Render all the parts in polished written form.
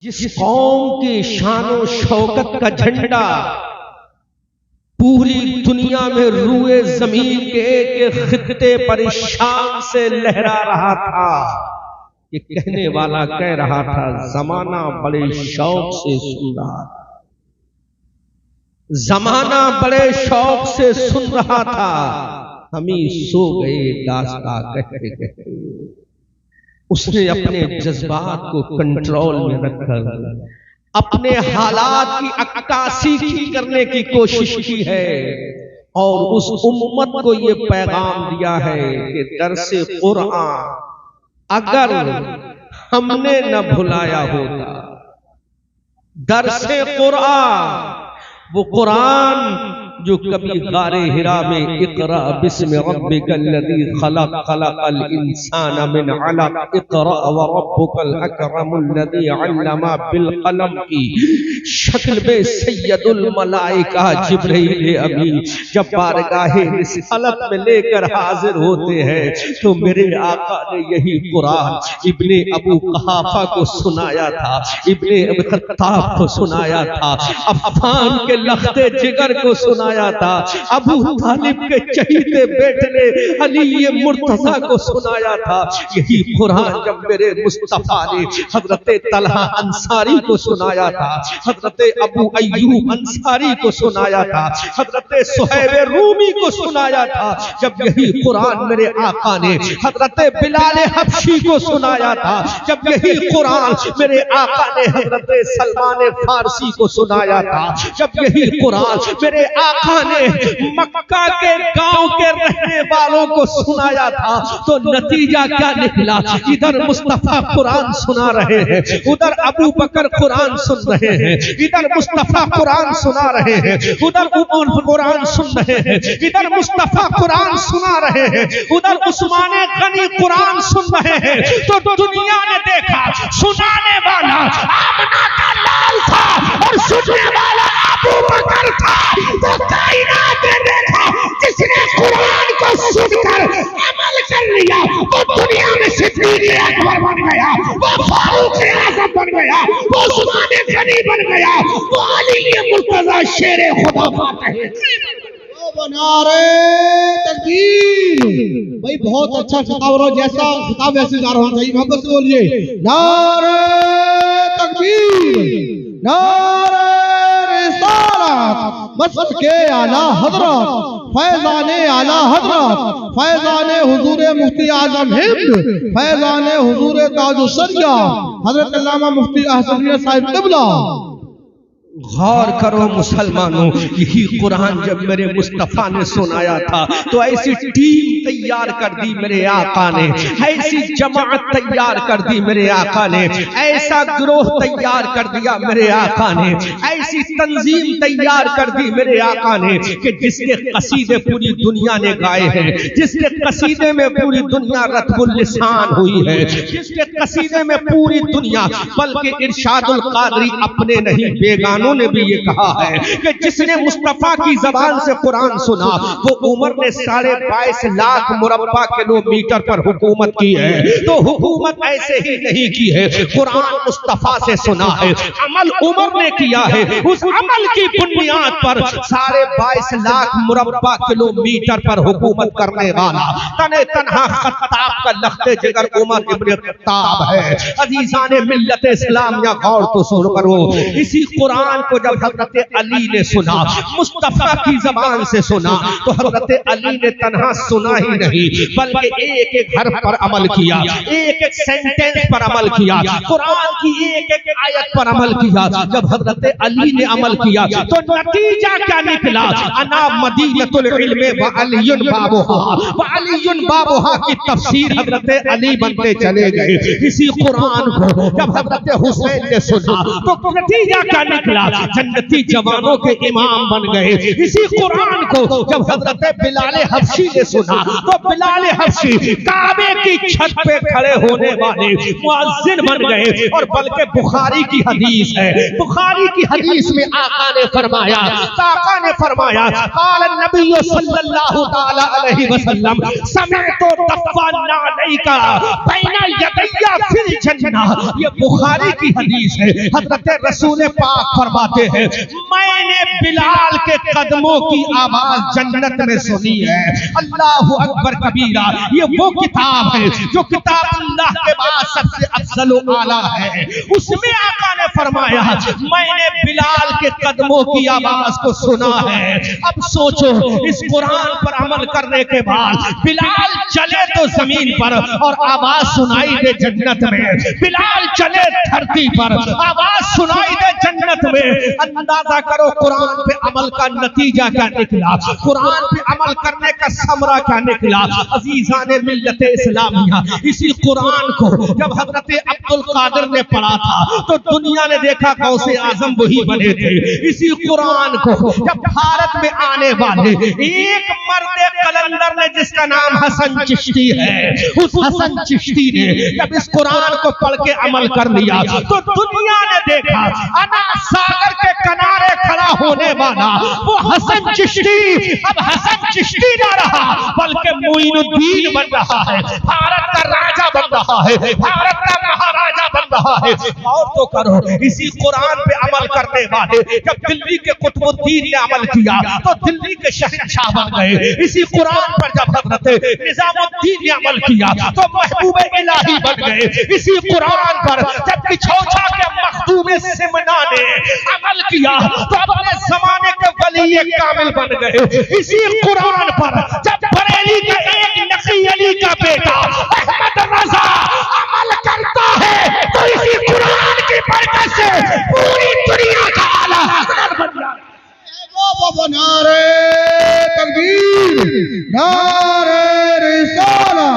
जिस कौम की शानो शौकत का झंडा पूरी दुनिया में रूए जमीन के एक खित्ते परेशान से लहरा रहा था, ये कहने वाला कह रहा था जमाना बड़े शौक से सुन रहा था, जमाना बड़े शौक से सुन रहा था, हम ही सो गए दास्तां कहते कहते। उसने अपने जज्बात को कंट्रोल में रखकर अपने हालात की अक्कासी करने की कोशिश की है और उस उम्मत को ये पैगाम दिया है कि दरसे कुरान अगर हमने न भुलाया होता, दरसे कुरान वो कुरान जो कभी गारे हिरा में इक़रा बिस्मि रब्बिकल लज़ी खलक़ खलक़ल इंसाना मिन अलक़ इक़रा व रब्बुकल अकरमुल लज़ी अल्लमा बिल क़लम की शक्ल में सैयदुल मलाइका जिब्रील अमीन जब बारगाहे रिसालत में लेकर हाजिर होते हैं तो मेरे आका ने यही कुरान इब्ने अबू कहाफा को सुनाया था, इब्ने अबी खत्ताब को सुनाया था, अफ़ान के लख्ते जिगर को सुनाया था, अबू तालिब के चहीते बेटे अली मुर्तजा को सुनाया था। यही कुरान जब मेरे मुस्तफा ने हजरत तलहा अंसारी को सुनाया था, हजरत अबू अय्यूब अंसारी को सुनाया था, हजरत सुहैब रूमी को सुनाया था, जब यही कुरान मेरे आका ने हजरत बिलाल हबशी को सुनाया था, जब यही कुरान मेरे आका ने हजरत सलमान फारसी को सुनाया था, जब यही कुरान मेरे आका ने मक्का के गांव के रहने वालों को सुनाया था, तो नतीजा क्या निकला? इधर मुस्तफा कुरान सुना रहे हैं, उधर अबू बकर कुरान सुन रहे हैं, इधर मुस्तफा कुरान सुना रहे हैं, उधर उमर कुरान सुन रहे हैं, इधर मुस्तफा कुरान सुना रहे हैं, उधर उस्मान गनी कुरान सुन रहे हैं। तो दुनिया ने देखा सुनाने वाला आमना का लाल था और सुनने वाला अबू बकर था, तो कायनात ने देखा जिसने कुरान को सुनकर अमल कर लिया वो दुनिया में सिद्दीक़ अकबर बन गया, वो फारूक आज़म बन गया, वो उस्मान गनी बन गया, वो अली मुर्तज़ा शेर खुदा फातह नारे तकबीर। भाई बहुत अच्छा खिताब रहा, जैसा खिताब वैसे जा रहा चाहिए, मोहब्बत से बोलिए नारे तकबीर, नारे रिसालत, मस्जिद के आला हजरत फैजाने आला हजरत, फैजाने हुजूर मुफ्ती आजम हिंद, फैजाने हुजूर ताजुस्सरिया हजरत अल्लामा मुफ्ती अहसन साहिब क़िबला। गौर करो मुसलमानों, यही कुरान जब मेरे मुस्तफा ने सुनाया था तो ऐसी टीम तैयार कर दी मेरे आका ने, ऐसी जमात तैयार कर दी मेरे आका ने, ऐसा गिरोह तैयार कर दिया मेरे आका ने, ऐसी तंजीम तैयार कर दी मेरे आका ने कि जिसके कसीदे पूरी दुनिया ने गाए हैं, जिसके कसीदे में पूरी दुनिया रत्बुल लिसान हुई है, जिसके कसीदे में पूरी दुनिया, बल्कि इरशादुल कादरी अपने नहीं बेगानों ने भी ये कहा है कि जिसने मुस्तफा की जबान से कुरान सुना वो उमर ने 22.5 लाख मुरब्बा किलोमीटर पर हुकूमत की है। तो हुकूमत ऐसे ही नहीं की है, कुरान मुस्तफा से सुना है, अमल उमर ने किया है, उस अमल की बुनियाद पर 22.5 लाख मुरब्बा किलोमीटर पर हुकूमत करने वाला तने तन्हा खत्ताब का लख्ते जिगर उमर इब्न खत्ताब है। अजीजाने मिल्लत इस्लाम या गौर तो सुन करो, इसी कुरान को जब हजरत अली ने सुना, मुस्तफा की जबान से सुना, तो हजरत अली ने तन्हा सुना ही नहीं बल्कि एक एक हर्फ पर अमल किया, एक एक सेंटेंस पर अमल किया, कुरान की एक एक आयत पर अमल किया। जब हजरत अली ने अमल किया तो नतीजा क्या निकला? अना मदीनतुल इल्म व अलीयुन बाबुहा, व अलीयुन बाबुहा की तफसीर हजरत अली बनते चले गए। इसी कुरान को जब हजरत हुसैन ने सुना तो नतीजा क्या निकला? जन्नती जवानों के इमाम बन गए। इसी कुरान को जब हजरत बिलाल हबशी ने सुना तो बिलाल हबशी काबे की छत पे खड़े होने वाले मुअज्जिन बन गए। और बल्कि बुखारी की हदीस है, बुखारी की हदीस में आका ने फरमाया काल नबी सल्लल्लाहु तआला अलैहि वसल्लम समेतो तफन्ना अलैका बैना यदै अलैया फिल जन्ना, ये बुखारी की हदीस है। हजरत रसूल पाक फरमाते हैं मैंने बिलाल के कदमों की आवाज जन्नत में सुनी है। अल्लाहु अकबर कबीरा, ये वो किताब है जो किताब अल्लाह के बाद सबसे अफजल व आला है। उसमें आका ने फरमाया मैंने बिलाल के कदमों की आवाज को सुना है। अब सोचो इस कुरान पर अमल करने के बाद बिलाल चले तो जमीन पर और आवाज सुनाई दे जन्नत में, बिलाल चले धरती पर आवाज सुनाई दे जन्नत में। अंदाजा करो कुरान पे अमल का नतीजा क्या निकला, कुरान पे अमल करने का समरा क्या निकला। अजीजाने मिल्लत इस्लामिया, इसी कुरान को जब हजरत अब्दुल कादिर ने पढ़ा था तो दुनिया ने देखा गौसे आजम वही बने थे। इसी कुरान को जब भारत में आने वाले एक मर्द कलंदर ने जिसका नाम हसन चिश्ती है, उस हसन चिश्ती ने जब इस कुरान को पढ़ के अमल कर लिया तो दुनिया ने देखा अना सागर के किनारे खड़ा होने वाला वो हसन चिश्ती अब हसन चिश्ती ना रहा बल्कि मोइनुद्दीन बन रहा है, भारत का राजा बन रहा है, भारत का महाराजा बन रहा है। और तो करो इसी कुरान पे अमल करने वाले जब दिल्ली के कुतुबुद्दीन ने अमल किया तो दिल्ली के शहंशाह बन गए। इसी कुरान पर जब हजरत निजामुद्दीन ने अमल किया तो महबूब इलाही बन गए। इसी कुरान पर जब किछौछा के मखदूम सिमना ने अमल किया तो अपने जमाने के वली कामिल बन गए। इसी कुरान पर जब बरेली का एक नकी अली का बेटा अहमद रजा अमल करता है तो इसी कुरान की बरकत से पूरी दुनिया का आला हज़रत बन जाता है। नारे तकबीर, नारे रिसाला,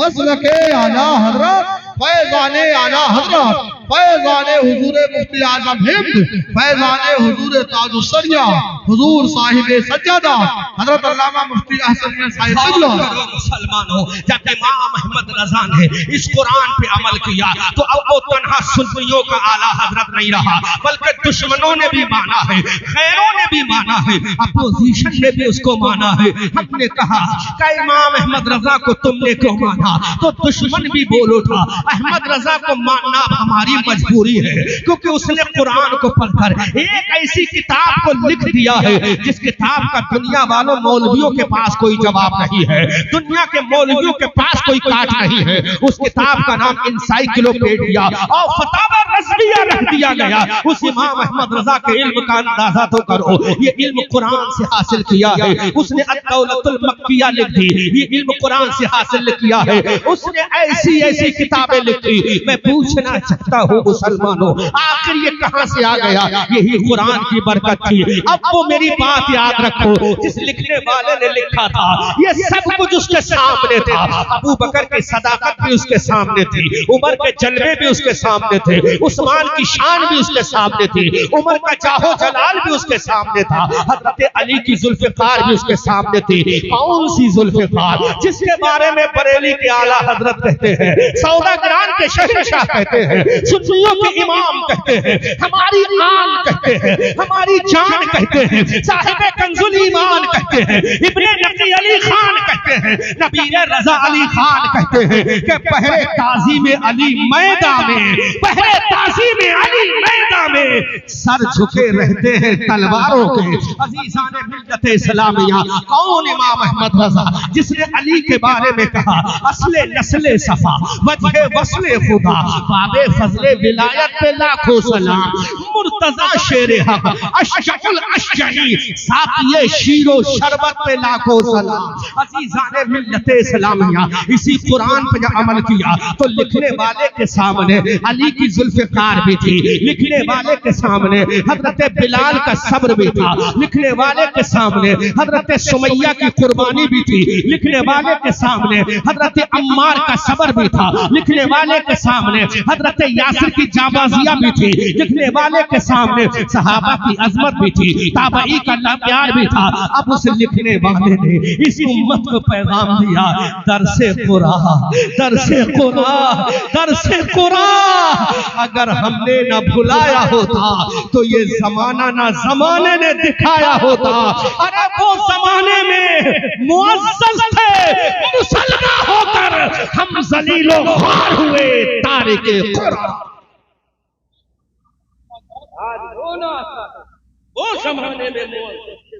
मसलके आला हजरत, फैज़ाने आला हजरत, फैज़ाने हुजूर मुफ्ती आज़म हिंद, फैज़ाने हुजूर ताजुस्सरिया, हुजूर साहिब सज्जादा हजरत अल्लामा मुफ्ती अहसन साहिब क़िबला। मुसलमानों, जब इमाम अहमद रजा ने इस कुरान पे अमल किया तो अब वो तन्हा सुन्नियों का आला हजरत नहीं रहा बल्कि दुश्मनों ने भी माना है, गैरों ने भी माना है, अपोजिशन ने भी उसको माना है। हमने कहा कि इमाम अहमद रजा को तुमने क्यों माना, तो दुश्मन भी बोल उठा अहमद रजा को मानना हमारी मजबूरी है क्योंकि उसने कुरान को पढ़कर एक ऐसी किताब को लिख दिया है जिस किताब का दुनिया वालों मौलवियों के पास कोई जवाब नहीं है, दुनिया के मौलवियों के पास कोई काट नहीं है। उस किताब का नाम इंसाइक्लोपीडिया और फतावा रज़विया रख दिया गया। उस इमाम अहमद रजा के इल्म का अंदाजा तो करो, ये इल्म कुरान से हासिल किया है। उसने अद-दौलतुल मक्किया लिख दी, ये इल्म कुरान से हासिल किया है। उसने ऐसी ऐसी किताबें लिखी। मैं पूछना चाहता हूँ मुसलमानों, आखिर ये कहां से आ गया? यही कुरान की बरकत थी। अब वो मेरी बात याद रखो, जिस लिखने वाले ने लिखा था ये सब कुछ उसके सामने था। अबू बकर की सदाकत भी उसके सामने थी, उमर के जलवे भी उसके सामने थे, उस्मान की शान भी उसके सामने थी, उमर का जाहो जलाल भी उसके सामने था, हजरत अली की जुल्फ़िकार भी उसके सामने थी। कौन सी जुल्फ़िकार? जिसके बारे में बरेली के आला हजरत कहते हैं, सौदागरान के शहंशाह कहते हैं, सुन्नियों के इमाम कहते हैं, हमारी आन कहते हैं, हमारी जान कहते हैं, साहिब कंजुल ईमान कहते हैं, इब्ने नकी अली खान कहते हैं, नबी रजा अली खान कहते हैं कि पहले ताज़ी में अली मैदान में, पहले ताज़ी में अली मैदान में सर झुके रहते हैं तलवारों के। अजीज़ाने मिल्लत इस्लामिया, कौन इमाम अहमद रजा जिसने अली के बारे में कहा असले नस्ले सफा वजह वस्ले खुदा बाबे फजले विलायत पे लाखों सलाम, मुर्तजा शेरे हक अशजउल अशजई साक़िए शीरो शरबत पे लाखों सलाम। अजीज़ाने मिल्लत इस्लामिया, इसी कुरान पे जब अमल किया तो लिखने वाले के सामने अली की जुल्फ़िकार भी थी, लिखने वाले के सामने हजरत बिलाल का सब्र भी था, लिखने वाले के सामने हजरत सुमैया की कुर्बानी भी थी, लिखने वाले के सामने हजरत अम्मार का सब्र भी था, लिखने वाले के सामने हजरत यासिर की जाबाजिया भी थी, लिखने वाले के सामने सहाबा की अजमत भी थी, ताबई का प्यार भी था। अब उस लिखने वाले ने इस उम्मत को पैगाम दिया, दरसे कुरान, दरसे कुरान, दरसे कुरान। अगर हमने न भुलाया होता तो ये जमाना ना जमाने ने दिखाया होता। अरे वो जमाने में मुअज़्ज़ज़ थे, मुसलमान होकर हम ज़लीलो ख्वार हुए तारिके कुरान। आज रोना वो जमाने में मुअज़्ज़ज़ थे,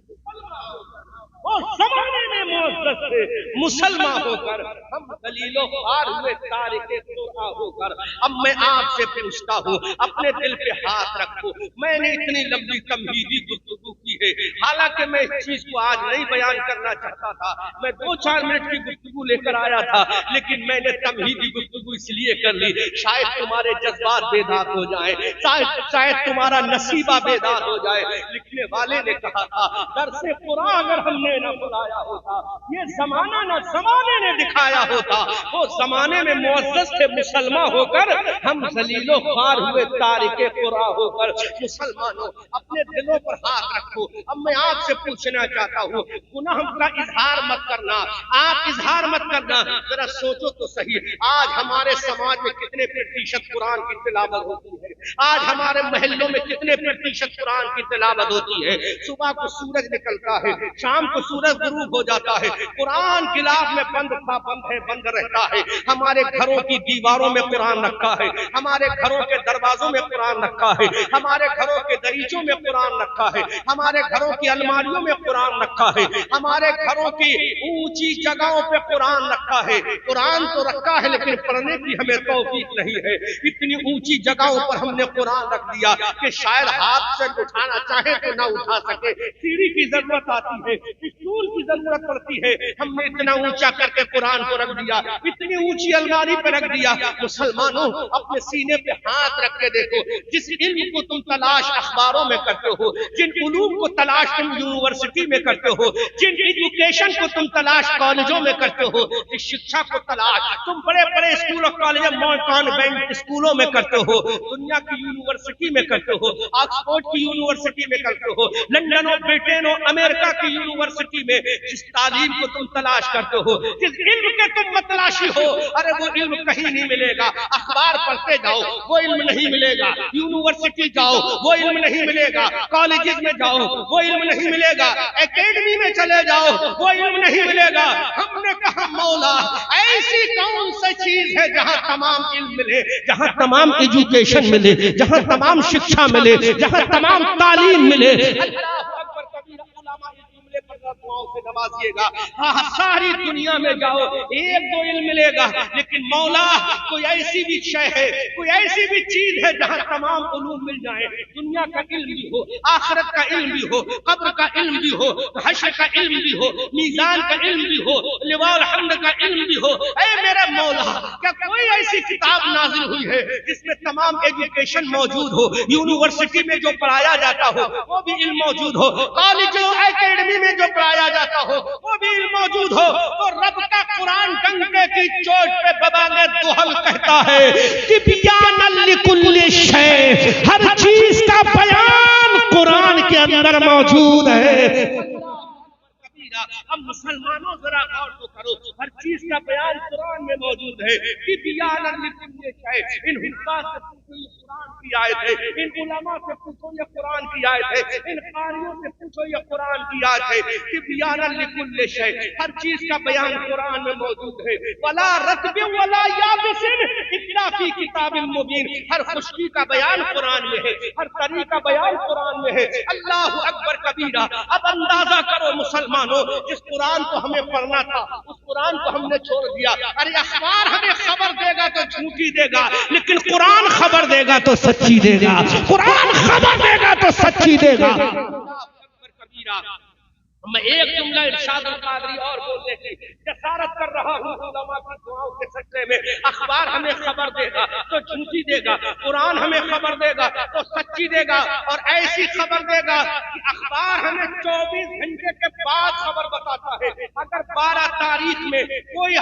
वो जमाने में मुअज़्ज़ज़ थे, मुसलमान होकर हम ज़लीलो ख्वार हुए तारिके कुरान होकर। अब मैं आपसे पूछता हूँ, अपने दिल पे हाथ रखो। मैंने इतनी लंबी तमहीदी गुफ्तगू की है, हालांकि मैं इस चीज को आज नहीं बयान करना चाहता था। मैं 2-4 मिनट की गुफ्तगू लेकर आया था, लेकिन मैंने तमहीदी गुफ्तगू इसलिए कर ली शायद तुम्हारे जज्बात बेदार हो जाए, शायद तुम्हारा नसीबा बेदार हो जाए। लिखने वाले ने कहा था, दरसे कुरान अगर हमने न बुलाया होता, ये जमाना न जमाने ने दिखाया होता। वो जमाने में मुअज़्ज़ज़ थे, मुसलमान होकर हम ज़लीलो ख्वार हुए तारिके कुरान होकर। मुसलमानों, अपने दिलों पर हाथ रखो। अब मैं आपसे पूछना चाहता हूँ, गुनाह का इजहार मत करना, आप इजहार मत करना। जरा सोचो तो सही, आज हमारे समाज में कितने प्रतिशत कुरान की तिलावत होती है? आज हमारे महल्लों में कितने प्रतिशत कुरान की तिलावत होती है? सुबह को सूरज निकलता है, शाम को सूरज गुरूब हो जाता है, कुरान गिलाफ में बंद रहता है। हमारे घरों की दीवारों में कुरान रखा है, हमारे घरों के दरवाजों में कुरान रखा है, हमारे घरों के दरीचों में कुरान रखा है, हमारे घरों की अलमारियों में कुरान रखा है, हमारे घरों की ऊंची जगहों पे कुरान रखा है। कुरान तो रखा है, लेकिन पढ़ने की हमें तौफीक नहीं है। इतनी ऊंची जगहों पर हमने कुरान रख दिया कि शायद हाथ से उठाना चाहे तो ना उठा सके, सीढ़ी की जरूरत आती है, स्टूल की जरूरत पड़ती है। हमने इतना ऊंचा करके कुरान को रख दिया, इतनी ऊंची अलमारी पे रख दिया। मुसलमानों, अपने सीने पे हाथ रख के देखो, जिस इल्म को तुम तलाश अखबारों में करते हो, जिन उलूम को तलाश तुम यूनिवर्सिटी में करते हो, जिन एजुकेशन को तुम तलाश कॉलेजों में करते हो, जिस शिक्षा को तलाश तुम बड़े बड़े स्कूल और कॉलेज, कॉन्वेंट स्कूलों में करते हो, दुनिया की यूनिवर्सिटी में करते हो, ऑक्सफोर्ड की यूनिवर्सिटी में करते हो, लंदन और ब्रिटेन और अमेरिका की यूनिवर्सिटी में जिस तालीम को तुम तलाश करते हो, जिस इल्म के तुम मतलाशी हो, अरे वो इल्म कहीं नहीं मिलेगा। अखबार पढ़ते जाओ, वो इल्म नहीं मिलेगा। यूनिवर्सिटी जाओ, वो इल्म नहीं मिलेगा। कॉलेजेस में जाओ, वो इल्म नहीं मिलेगा। एकेडमी में चले जाओ, वो इल्म नहीं मिलेगा। हमने कहा, मौला ऐसी कौन सी चीज है जहां तमाम इल्म मिले, जहां तमाम एजुकेशन मिले, जहां तमाम शिक्षा मिले, जहां तमाम तालीम मिले। से नवाजिएगा। सारी दुनिया में जाओ, 1-2 इल्म मिलेगा, लेकिन मौला कोई ऐसी भी शय है, कोई ऐसी भी चीज है जहां तमाम उलूम मिल जाए। दुनिया का इल्म भी हो, आखिरत का इल्म भी हो, कब्र का इल्म भी हो, हश्र का इल्म भी हो, मीजान का इल्म भी हो, लिवाउल हम्द का इल्म भी हो। ऐ मेरा मौला, क्या कोई ऐसी किताब नाजिल हुई है जिसमें तमाम एजुकेशन मौजूद हो? यूनिवर्सिटी में जो पढ़ाया जाता हो वो भी इल्म मौजूद हो, कॉलेज एकेडमी में जो पढ़ाया जाता हो वो भी इल्म मौजूद हो। तो रब का कुरान डंके की चोट पे बबाने दुहल कहता है कि बियान लिकुल्ली शै, हर चीज का बयान कुरान के अंदर मौजूद है। अब मुसलमानों जरा गौर तो करो, हर चीज का बयान कुरान में मौजूद है। कि बियान लिकुल्ली शै, इन हुक्काम से पूछो ये कुरान की आयत है, इन उलमा से पूछो ये कुरान की आयत है, इन कारियों से पूछो ये कुरान की आयत है। कि बियान लिकुल्ली शै, हर चीज का बयान कुरान में मौजूद है। वला रत्ब वला याबिसिन इल्ला फी किताबिन मुबीन, हर खुशकी का बयान कुरान में है, हर तरी का बयान कुरान में है। अल्लाहु अकबर कबीरा। अब अंदाजा करो मुसलमानों, जिस कुरान को हमें पढ़ना था उस कुरान को हमने छोड़ दिया। अरे अखबार हमें खबर देगा तो झूठी देगा, लेकिन कुरान खबर देगा तो सच्ची देगा, कुरान खबर देगा तो सच्ची देगा। मैं एक जुमला इरशाद कादरी और बोलने की जसारत कर रहा हूँ उलमा की दुआओं के सच्चे में। अखबार हमें खबर देगा तो झूठी देगा, कुरान हमें खबर देगा तो सच्ची बच्ची देगा और ऐसी खबर देगा कि अखबार हमें 24 घंटे के बाद खबर बताता है। अगर 12 तारीख में कोई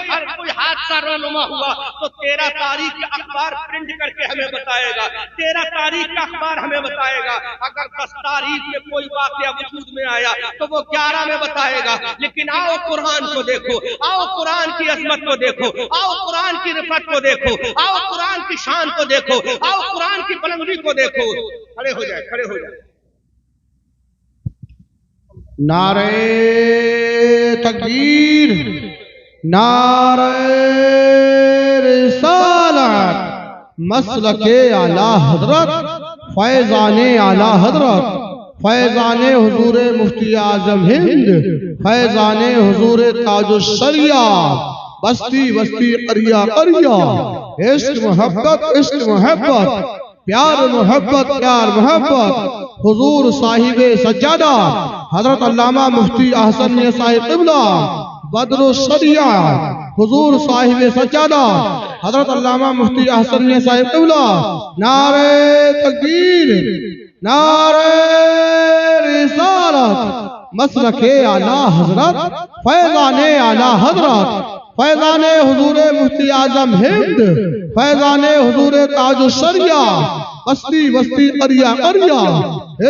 हादसा रोनुमा हुआ तो 13 तारीख का अखबार प्रिंट करके हमें बताएगा, 13 तारीख का अखबार हमें बताएगा। अगर 10 तारीख में कोई वाकया वजूद में आया तो वो 11 में बताएगा। लेकिन आओ कुरान को देखो, आओ कुरान की अजमत को देखो, आओ कुरान की रिफत को देखो, आओ कुरान की शान को देखो, आओ कुरान की बुलंदी को देखो। खड़े हो जाए, खड़े हो जाए। नारे तकबीर, नारे रिसालत, मसलके आला हजरत, फैजाने आला हजरत, फैजाने हुजूर मुफ्ती आजम हिंद, फैजाने हुजूर ताजुश्शरिया, बस्ती बस्ती करिया करिया, इश्क मोहब्बत, इश्क मोहब्बत, प्यार मोहब्बत, प्यार मोहब्बत, हुजूर साहिबे सज्जादा हजरत अल्लामा मुफ्ती अहसन मियां साहिब क़िबला बदरुश्शरिया, हुजूर साहिबे सज्जादा हजरत अल्लामा मुफ्ती अहसन मियां साहिब क़िबला। नारे तकबीर, नारे रिसालत, मसलके आला हजरत, फैजाने आला हजरत, फैजाने हुजूर मुफ्ती आजम हिंद, फैजाने हुजूर ताजुश्शरिया, बस्ती बस्ती करिया करिया,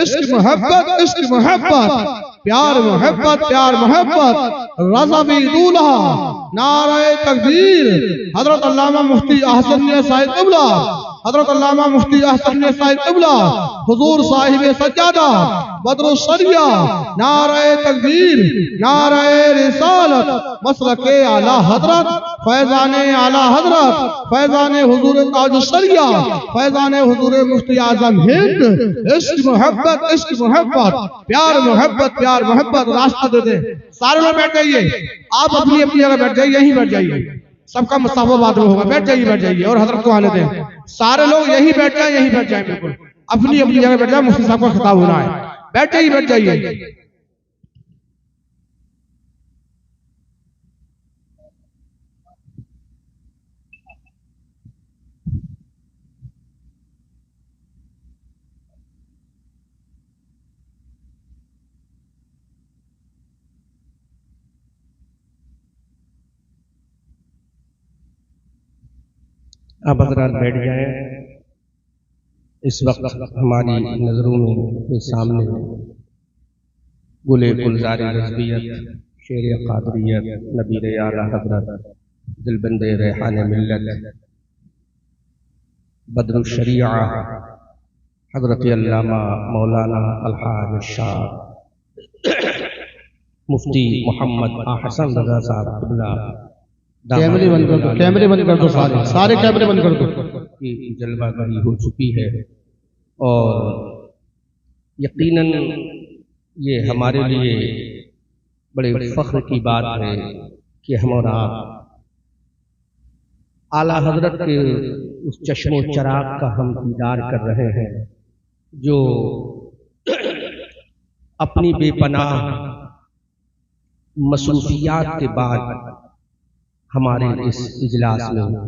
इश्क मोहब्बत, इश्क मोहब्बत, प्यार मोहब्बत, प्यार मोहब्बत, रज़बी दूल्हा। नारे तकबीर, हजरत अल्लामा मुफ्ती अहसन मियां साहिब क़िबला, हजरत अल्लामा मुफ्ती अहसन मियां साहिब क़िबला, हुजूर साहिबे सज्जादा बदरुश्शरिया। नारे तकबीर, नारे रिसालत, मसलके आला हजरत, फैजाने आला हजरत, फैजाने हुजूर ताजुश्शरिया, फैजाने हुजूर मुफ्ती आजम हिंद, इश्क मोहब्बत, इश्क मोहब्बत, प्यार मोहब्बत, प्यार मोहब्बत। रास्ता दे दे, सारे लोग बैठ जाइए, आप अपनी अपनी जगह बैठ जाइए, यहीं बैठ जाइए, सबका मुसाफा बाद में होगा, बैठ जाइए, बैठ जाइए और हजरत को आने दें। सारे लोग यहीं बैठ जाए, यहीं बैठ जाए, बिल्कुल अपनी अपनी जगह बैठ जाए, मुफ्ती साहब का खिताब होना है, बैठ जाइए, बैठ जाइए। अब हज़रात बैठ जाए। इस वक्त हमारी नज़रों में सामने गुले गुलजार रज़बियत, शेर क़ादरियत, नबीर आला हज़रत, दिलबंदे रेहान मिल्लत, बदरुश्शरिया हज़रत अल्लामा मौलाना अलहाज शाह मुफ्ती मोहम्मद अहसन रज़ा साहब क़िबला। कैमरे बंद कर दो, कैमरे बंद कर दो, सारे सारे कैमरे बंद कर दो। की जलवागरी हो चुकी है और यकीनन ये हमारे लिए बड़े फख्र की बात है कि हमारा आला हजरत के उस चश्मो चराग का हम दीदार कर रहे हैं जो अपनी बेपनाह मसरूफियात के बाद हमारे इस इजलास में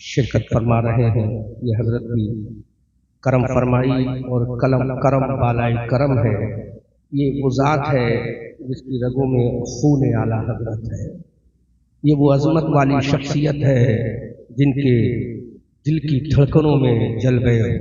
शिरकत फरमा रहे हैं। ये हजरत की करम फरमाई और करम बालाए करम है। ये वो ज़ात है जिसकी रगों में खून आला हजरत है। ये वो अजमत वाली शख्सियत है जिनके दिल की धड़कनों में जल गए